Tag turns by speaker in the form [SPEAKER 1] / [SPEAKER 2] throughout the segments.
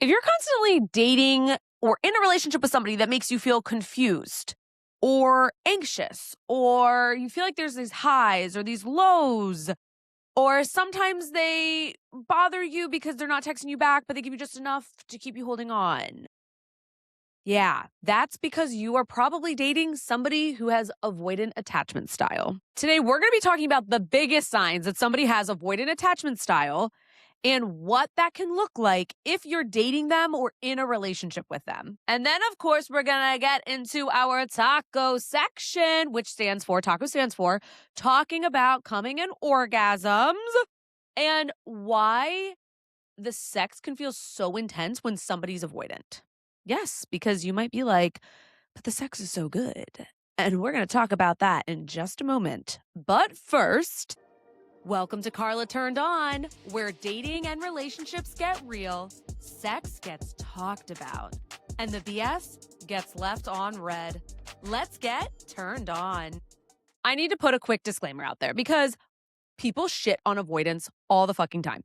[SPEAKER 1] If you're constantly dating or in a relationship with somebody that makes you feel confused or anxious, or you feel like there's these highs or these lows, or sometimes they bother you because they're not texting you back, but they give you just enough to keep you holding on. Yeah, that's because you are probably dating somebody who has avoidant attachment style. Today, we're going to be talking about the biggest signs that somebody has avoidant attachment style and what that can look like if you're dating them or in a relationship with them. And then, of course, we're going to get into our taco section, which taco stands for talking about coming and orgasms and why the sex can feel so intense when somebody's avoidant. Yes, because you might be like, but the sex is so good. And we're going to talk about that in just a moment. But first, welcome to Carla Turned On, where dating and relationships get real, sex gets talked about, and the BS gets left on red. Let's get turned on. I need to put a quick disclaimer out there because people shit on avoidance all the fucking time.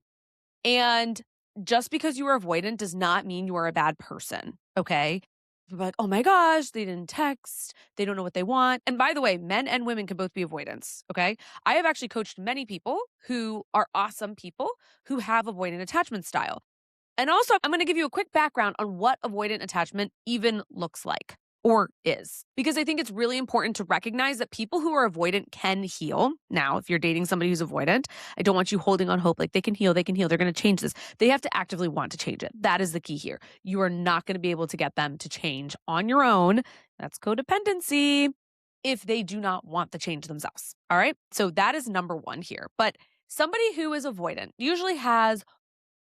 [SPEAKER 1] And just because you are avoidant does not mean you are a bad person, okay? You're like, oh my gosh, they didn't text. They don't know what they want. And by the way, men and women can both be avoidants, okay? I have actually coached many people who are awesome people who have avoidant attachment style. And also, I'm going to give you a quick background on what avoidant attachment even looks like or is, because I think it's really important to recognize that people who are avoidant can heal. Now, if you're dating somebody who's avoidant, I don't want you holding on hope like they can heal, they're going to change this. They have to actively want to change it. That is the key here. You are not going to be able to get them to change on your own. That's codependency if they do not want to change themselves. All right. So that is number one here. But somebody who is avoidant usually has,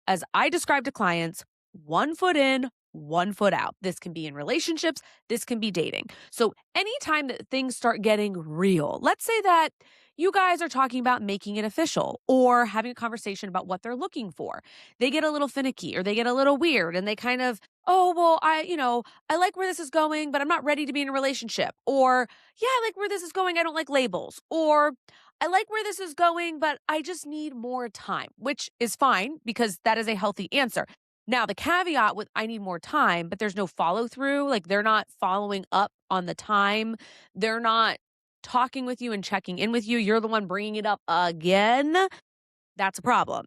[SPEAKER 1] as I describe to clients, 1 foot in, 1 foot out. This can be in relationships. This can be dating. So anytime that things start getting real, let's say that you guys are talking about making it official or having a conversation about what they're looking for. They get a little finicky or they get a little weird and they kind of, oh, well, I like where this is going, but I'm not ready to be in a relationship. Or, yeah, I like where this is going. I don't like labels. Or, I like where this is going, but I just need more time, which is fine because that is a healthy answer. Now, the caveat with I need more time, but there's no follow through, like they're not following up on the time. They're not talking with you and checking in with you. You're the one bringing it up again. That's a problem.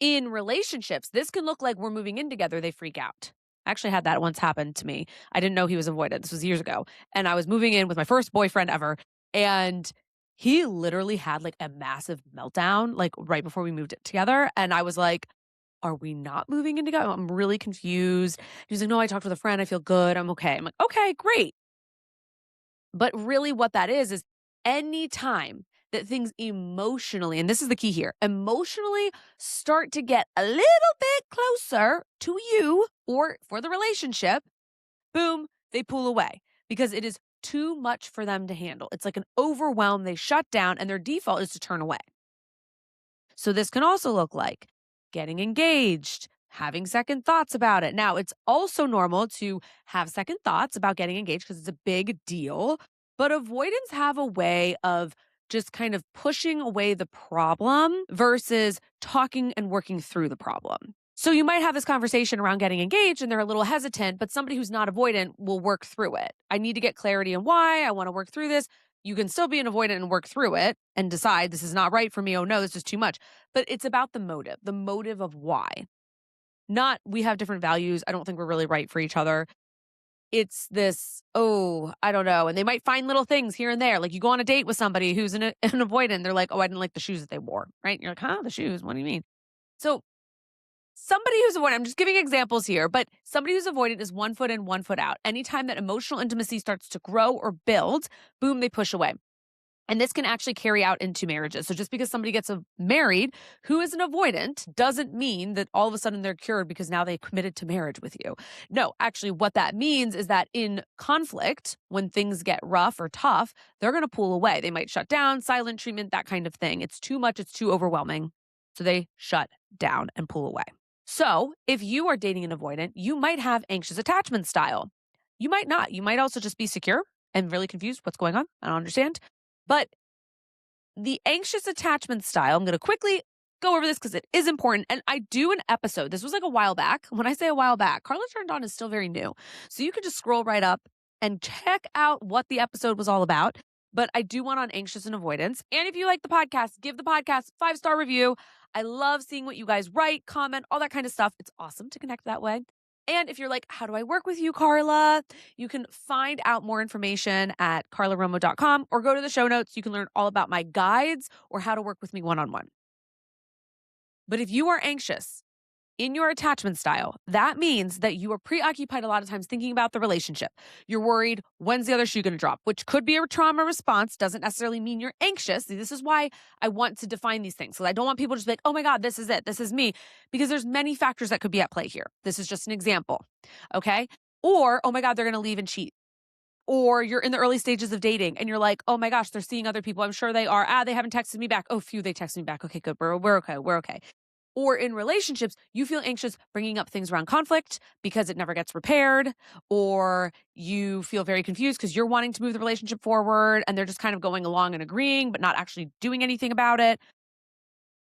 [SPEAKER 1] In relationships, this can look like we're moving in together. They freak out. I actually had that once happen to me. I didn't know he was avoidant. This was years ago. And I was moving in with my first boyfriend ever. And he literally had like a massive meltdown, like right before we moved it together. And I was like, are we not moving in together? I'm really confused. He was like, no, I talked with a friend. I feel good. I'm okay. I'm like, okay, great. But really what that is any time that things emotionally, and this is the key here, emotionally start to get a little bit closer to you or for the relationship, boom, they pull away because it is too much for them to handle. It's like an overwhelm. They shut down and their default is to turn away. So this can also look like getting engaged, having second thoughts about it. Now, it's also normal to have second thoughts about getting engaged because it's a big deal, but avoidants have a way of just kind of pushing away the problem versus talking and working through the problem. So you might have this conversation around getting engaged and they're a little hesitant, but somebody who's not avoidant will work through it. I need to get clarity on why I want to work through this. You can still be an avoidant and work through it and decide this is not right for me. Oh no, this is too much. But it's about the motive of why. Not we have different values. I don't think we're really right for each other. It's this, oh, I don't know. And they might find little things here and there. Like you go on a date with somebody who's an avoidant. They're like, oh, I didn't like the shoes that they wore. Right? And you're like, huh, the shoes? What do you mean? So somebody who's avoidant, I'm just giving examples here, but somebody who's avoidant is 1 foot in, 1 foot out. Anytime that emotional intimacy starts to grow or build, boom, they push away. And this can actually carry out into marriages. So just because somebody gets married who is an avoidant doesn't mean that all of a sudden they're cured because now they committed to marriage with you. No, actually what that means is that in conflict, when things get rough or tough, they're going to pull away. They might shut down, silent treatment, that kind of thing. It's too much. It's too overwhelming. So they shut down and pull away. So if you are dating an avoidant, you might have anxious attachment style. You might not. You might also just be secure and really confused. What's going on? I don't understand. But the anxious attachment style, I'm going to quickly go over this because it is important. And I do an episode. This was like a while back. When I say a while back, Carla Turned On is still very new. So you can just scroll right up and check out what the episode was all about. But I do one on anxious and avoidance. And if you like the podcast, give the podcast 5-star review. I love seeing what you guys write, comment, all that kind of stuff. It's awesome to connect that way. And if you're like, how do I work with you, Carla? You can find out more information at carlaromo.com or go to the show notes. You can learn all about my guides or how to work with me one-on-one. But if you are anxious in your attachment style, that means that you are preoccupied a lot of times thinking about the relationship. You're worried, when's the other shoe going to drop, which could be a trauma response, doesn't necessarily mean you're anxious. See, this is why I want to define these things. So I don't want people to just be like, oh my God, this is it. This is me. Because there's many factors that could be at play here. This is just an example. Okay. Or, oh my God, they're going to leave and cheat. Or you're in the early stages of dating and you're like, oh my gosh, they're seeing other people. I'm sure they are. They haven't texted me back. Oh, phew, they texted me back. Okay, good. We're okay. We're okay. Or in relationships, you feel anxious bringing up things around conflict because it never gets repaired, or you feel very confused because you're wanting to move the relationship forward and they're just kind of going along and agreeing, but not actually doing anything about it.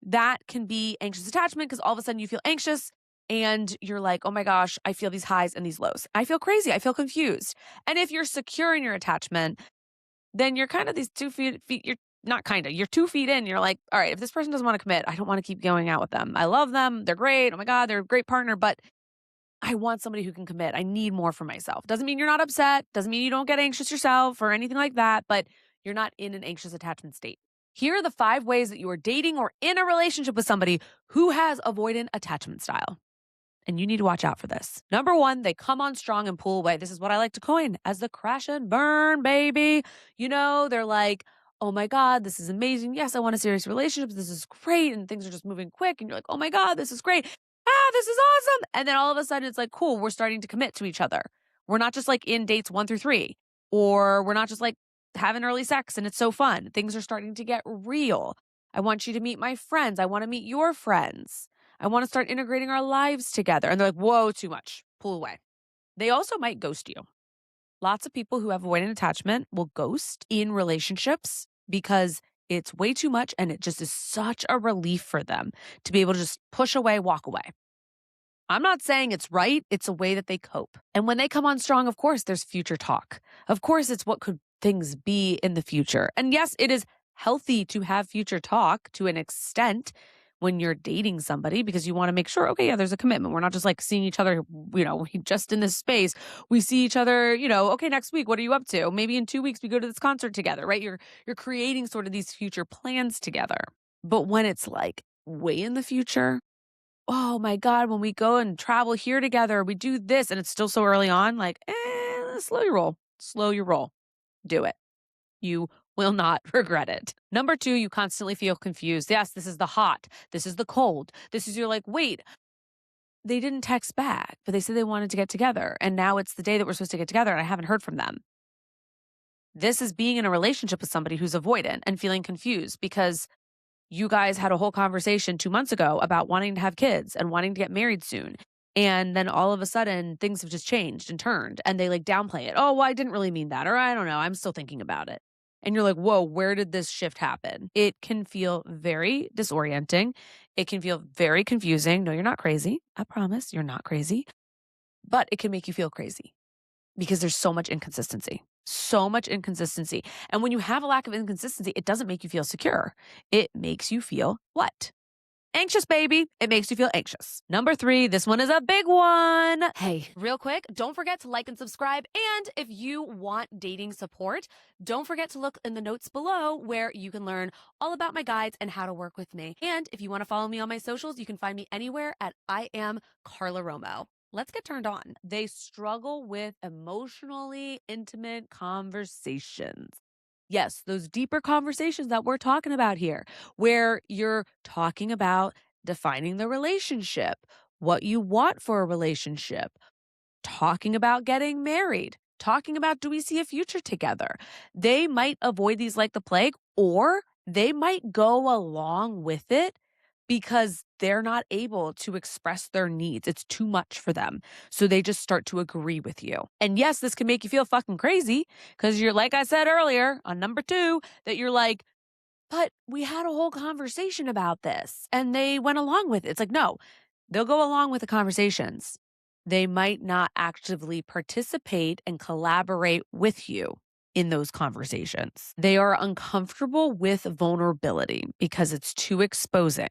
[SPEAKER 1] That can be anxious attachment because all of a sudden you feel anxious and you're like, oh my gosh, I feel these highs and these lows. I feel crazy. I feel confused. And if you're secure in your attachment, then you're kind of these 2 feet, you're not kind of, you're 2 feet in. You're like, all right, if this person doesn't want to commit, I don't want to keep going out with them. I love them. They're great. Oh my God, they're a great partner, but I want somebody who can commit. I need more for myself. Doesn't mean you're not upset. Doesn't mean you don't get anxious yourself or anything like that, but you're not in an anxious attachment state. Here are the 5 ways that you are dating or in a relationship with somebody who has avoidant attachment style. And you need to watch out for this. Number 1, they come on strong and pull away. This is what I like to coin as the crash and burn, baby. You know, they're like, oh my God, this is amazing. Yes, I want a serious relationship. This is great. And things are just moving quick. And you're like, oh my God, this is great. This is awesome. And then all of a sudden it's like, cool, we're starting to commit to each other. We're not just like in dates 1 through 3, or we're not just like having early sex and it's so fun. Things are starting to get real. I want you to meet my friends. I want to meet your friends. I want to start integrating our lives together. And they're like, whoa, too much. Pull away. They also might ghost you. Lots of people who have avoidant attachment will ghost in relationships because it's way too much and it just is such a relief for them to be able to just push away, walk away. I'm not saying it's right. It's a way that they cope. And when they come on strong, of course, there's future talk. Of course, it's what could things be in the future. And yes, it is healthy to have future talk to an extent when you're dating somebody, because you want to make sure, okay, yeah, there's a commitment. We're not just like seeing each other, just in this space. We see each other, okay, next week, what are you up to? Maybe in 2 weeks we go to this concert together, right? You're creating sort of these future plans together. But when it's like way in the future, oh my God, when we go and travel here together, we do this, and it's still so early on, like, slow your roll. Slow your roll. Do it. You will not regret it. Number 2, you constantly feel confused. Yes, this is the hot. This is the cold. This is you're like, wait, they didn't text back, but they said they wanted to get together. And now it's the day that we're supposed to get together and I haven't heard from them. This is being in a relationship with somebody who's avoidant and feeling confused because you guys had a whole conversation 2 months ago about wanting to have kids and wanting to get married soon. And then all of a sudden things have just changed and turned and they like downplay it. Oh, well, I didn't really mean that. Or I don't know. I'm still thinking about it. And you're like, whoa, where did this shift happen? It can feel very disorienting. It can feel very confusing. No, you're not crazy. I promise you're not crazy. But it can make you feel crazy because there's so much inconsistency. So much inconsistency. And when you have a lack of inconsistency, it doesn't make you feel secure. It makes you feel what? Anxious, baby. It makes you feel anxious. Number 3, this one is a big one. Hey, real quick, don't forget to like and subscribe. And if you want dating support, don't forget to look in the notes below where you can learn all about my guides and how to work with me. And if you want to follow me on my socials, you can find me anywhere at I am Carla Romo. Let's get turned on. They struggle with emotionally intimate conversations. Yes, those deeper conversations that we're talking about here, where you're talking about defining the relationship, what you want for a relationship, talking about getting married, talking about, do we see a future together? They might avoid these like the plague, or they might go along with it because they're not able to express their needs. It's too much for them. So they just start to agree with you. And yes, this can make you feel fucking crazy because you're, like I said earlier on number 2, that you're like, but we had a whole conversation about this and they went along with it. It's like, no, they'll go along with the conversations. They might not actively participate and collaborate with you in those conversations. They are uncomfortable with vulnerability because it's too exposing.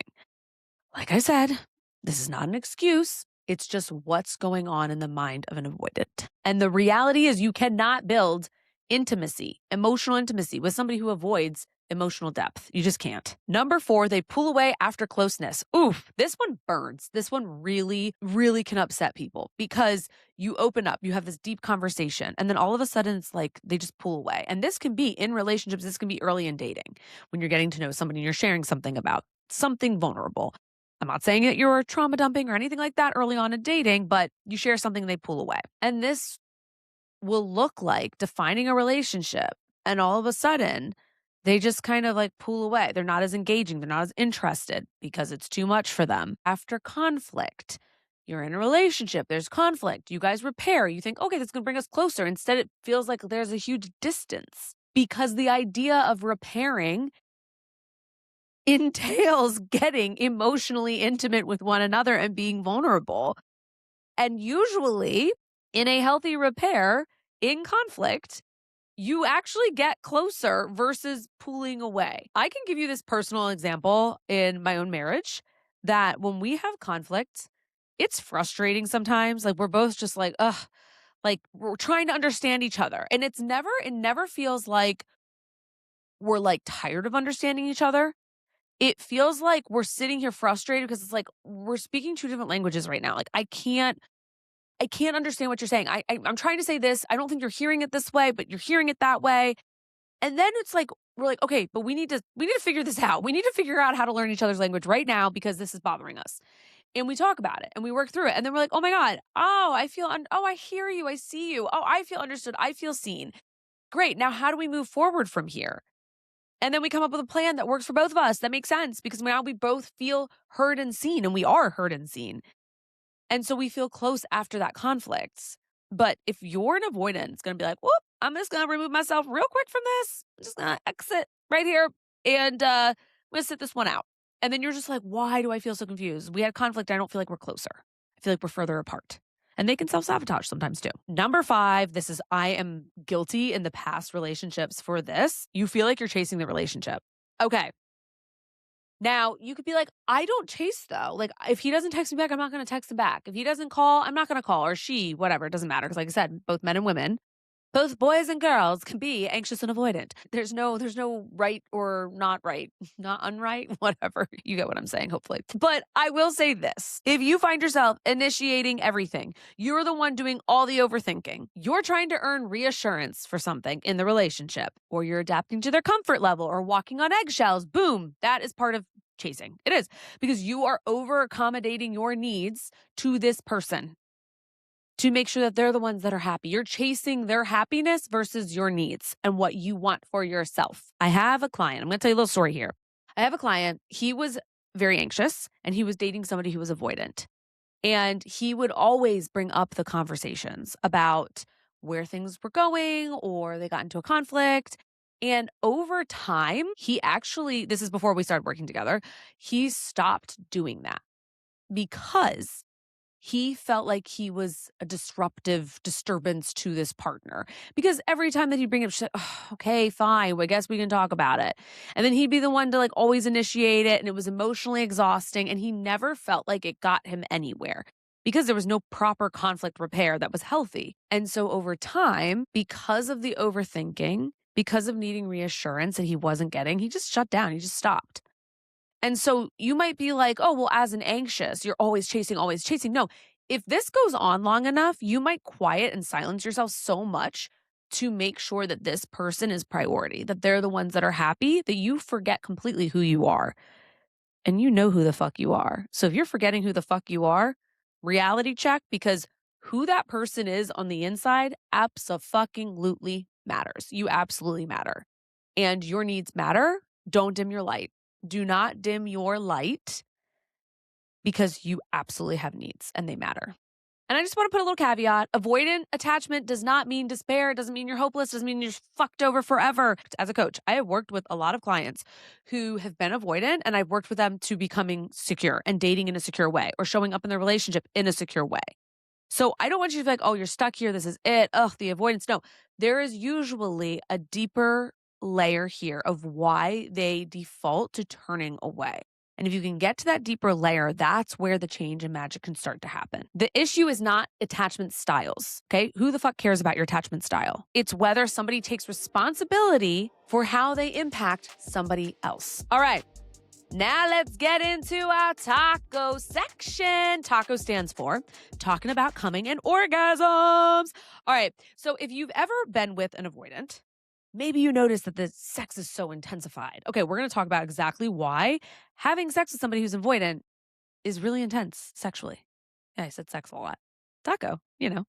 [SPEAKER 1] Like I said, this is not an excuse. It's just what's going on in the mind of an avoidant. And the reality is you cannot build intimacy, emotional intimacy with somebody who avoids emotional depth. You just can't. Number 4, they pull away after closeness. Oof, this one burns. This one really, really can upset people because you open up, you have this deep conversation, and then all of a sudden it's like they just pull away. And this can be in relationships, this can be early in dating when you're getting to know somebody and you're sharing something about something vulnerable. I'm not saying that you're trauma dumping or anything like that early on in dating, but you share something and they pull away. And this will look like defining a relationship. And all of a sudden, they just kind of like pull away. They're not as engaging. They're not as interested because it's too much for them. After conflict, you're in a relationship, there's conflict. You guys repair. You think, okay, that's going to bring us closer. Instead, it feels like there's a huge distance because the idea of repairing entails getting emotionally intimate with one another and being vulnerable. And usually, in a healthy repair, in conflict, you actually get closer versus pulling away. I can give you this personal example in my own marriage that when we have conflict, it's frustrating sometimes. Like we're both just like, ugh, like we're trying to understand each other. And it never feels like we're like tired of understanding each other. It feels like we're sitting here frustrated because it's like we're speaking 2 different languages right now. Like I can't understand what you're saying. I'm trying to say this. I don't think you're hearing it this way, but you're hearing it that way. And then it's like we're like, okay, but we need to figure this out. We need to figure out how to learn each other's language right now because this is bothering us. And we talk about it and we work through it. And then we're like, oh my God, oh, I hear you. I see you. Oh, I feel understood. I feel seen. Great. Now, how do we move forward from here? And then we come up with a plan that works for both of us. That makes sense because now we both feel heard and seen, and we are heard and seen. And so we feel close after that conflict. But if you're an avoidant, it's going to be like, whoop, I'm just going to remove myself real quick from this. I'm just going to exit right here and I'm going to sit this one out. And then you're just like, why do I feel so confused? We had conflict. I don't feel like we're closer. I feel like we're further apart. And they can self-sabotage sometimes too. Number 5, I am guilty in the past relationships for this. You feel like you're chasing the relationship. Okay. Now, you could be like, I don't chase though. Like, if he doesn't text me back, I'm not going to text him back. If he doesn't call, I'm not going to call. Or she, whatever, it doesn't matter. Because like I said, both men and women, both boys and girls can be anxious and avoidant. There's no right or not right, not unright, whatever. You get what I'm saying, hopefully. But I will say this. If you find yourself initiating everything, you're the one doing all the overthinking. You're trying to earn reassurance for something in the relationship, or you're adapting to their comfort level or walking on eggshells. Boom. That is part of chasing. It is because you are over accommodating your needs to this person to make sure that they're the ones that are happy. You're chasing their happiness versus your needs and what you want for yourself. I have a client. I'm going to tell you a little story here. I have a client. He was very anxious and he was dating somebody who was avoidant. And he would always bring up the conversations about where things were going or they got into a conflict. And over time, this is before we started working together, he stopped doing that because he felt like he was a disruptive disturbance to this partner because every time that he'd bring it up, she's like, oh, okay, fine. Well, I guess we can talk about it. And then he'd be the one to like always initiate it. And it was emotionally exhausting. And he never felt like it got him anywhere because there was no proper conflict repair that was healthy. And so over time, because of the overthinking, because of needing reassurance that he wasn't getting, he just shut down. He just stopped. And so you might be like, oh, well, as an anxious, you're always chasing, always chasing. No, if this goes on long enough, you might quiet and silence yourself so much to make sure that this person is priority, that they're the ones that are happy, that you forget completely who you are. And you know who the fuck you are. So if you're forgetting who the fuck you are, reality check, because who that person is on the inside abso-fucking-lutely matters. You absolutely matter. And your needs matter. Don't dim your light. Do not dim your light because you absolutely have needs and they matter. And I just want to put a little caveat. Avoidant attachment does not mean despair. It doesn't mean you're hopeless. It doesn't mean you're fucked over forever. As a coach, I have worked with a lot of clients who have been avoidant, and I've worked with them to becoming secure and dating in a secure way or showing up in their relationship in a secure way. So I don't want you to be like, oh, you're stuck here. This is it. Ugh, the avoidance. No, there is usually a deeper layer here of why they default to turning away. And if you can get to that deeper layer, that's where the change and magic can start to happen. The issue is not attachment styles, okay? Who the fuck cares about your attachment style? It's whether somebody takes responsibility for how they impact somebody else. All right. Now let's get into our taco section. Taco stands for talking about coming and orgasms. All right. So if you've ever been with an avoidant, maybe you notice that the sex is so intensified. Okay, we're going to talk about exactly why having sex with somebody who's avoidant is really intense sexually. Yeah, I said sex a lot. Taco,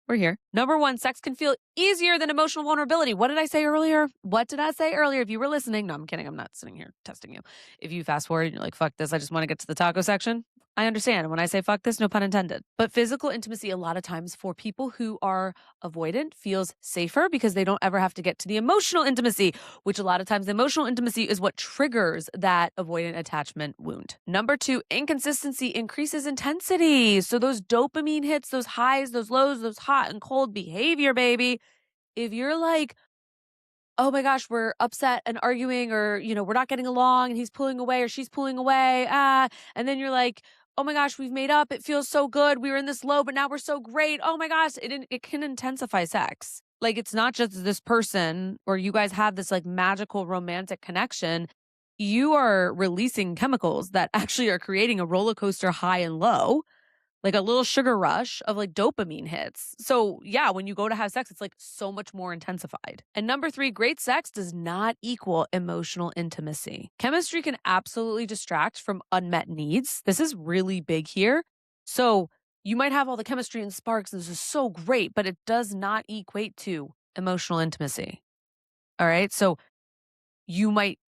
[SPEAKER 1] we're here. Number one, sex can feel easier than emotional vulnerability. What did I say earlier? If you were listening, no, I'm kidding. I'm not sitting here testing you. If you fast forward and you're like, fuck this, I just want to get to the taco section. I understand. When I say fuck this, no pun intended. But physical intimacy, a lot of times for people who are avoidant, feels safer because they don't ever have to get to the emotional intimacy, which a lot of times the emotional intimacy is what triggers that avoidant attachment wound. Number two, inconsistency increases intensity. So those dopamine hits, those highs, those lows, those hot and cold behavior, baby. If you're like, oh my gosh, we're upset and arguing, or, we're not getting along and he's pulling away or she's pulling away. And then you're like, oh my gosh, we've made up. It feels so good. We were in this low, but now we're so great. Oh my gosh, it can intensify sex. Like, it's not just this person or you guys have this like magical romantic connection. You are releasing chemicals that actually are creating a roller coaster high and low, like a little sugar rush of like dopamine hits. So yeah, when you go to have sex, it's like so much more intensified. And number three, great sex does not equal emotional intimacy. Chemistry can absolutely distract from unmet needs. This is really big here. So you might have all the chemistry and sparks, and this is so great, but it does not equate to emotional intimacy. All right. So you might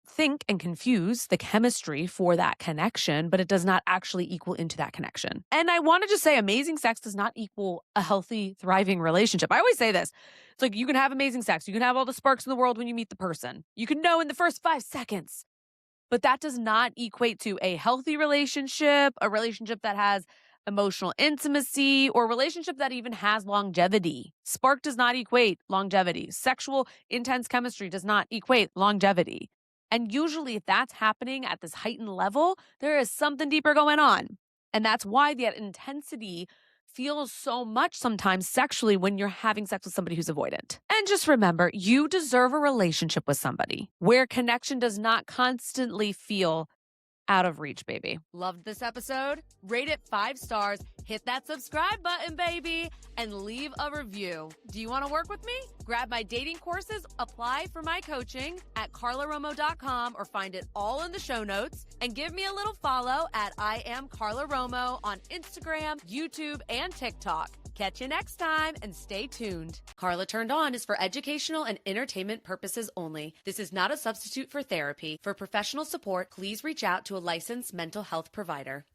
[SPEAKER 1] think and confuse the chemistry for that connection, but it does not actually equal into that connection. And I want to just say amazing sex does not equal a healthy, thriving relationship. I always say this. It's like you can have amazing sex. You can have all the sparks in the world when you meet the person. You can know in the first 5 seconds. But that does not equate to a healthy relationship, a relationship that has emotional intimacy, or a relationship that even has longevity. Spark does not equate longevity. Sexual intense chemistry does not equate longevity. And usually if that's happening at this heightened level, there is something deeper going on. And that's why that intensity feels so much sometimes sexually when you're having sex with somebody who's avoidant. And just remember, you deserve a relationship with somebody where connection does not constantly feel out of reach, baby. Loved this episode? Rate it 5 stars, hit that subscribe button, baby, and leave a review. Do you want to work with me? Grab my dating courses, apply for my coaching at carlaromo.com, or find it all in the show notes, and give me a little follow at I am Carla Romo on Instagram, YouTube, and TikTok. Catch you next time, and stay tuned. Carla Turned On is for educational and entertainment purposes only. This is not a substitute for therapy. For professional support, please reach out to a licensed mental health provider.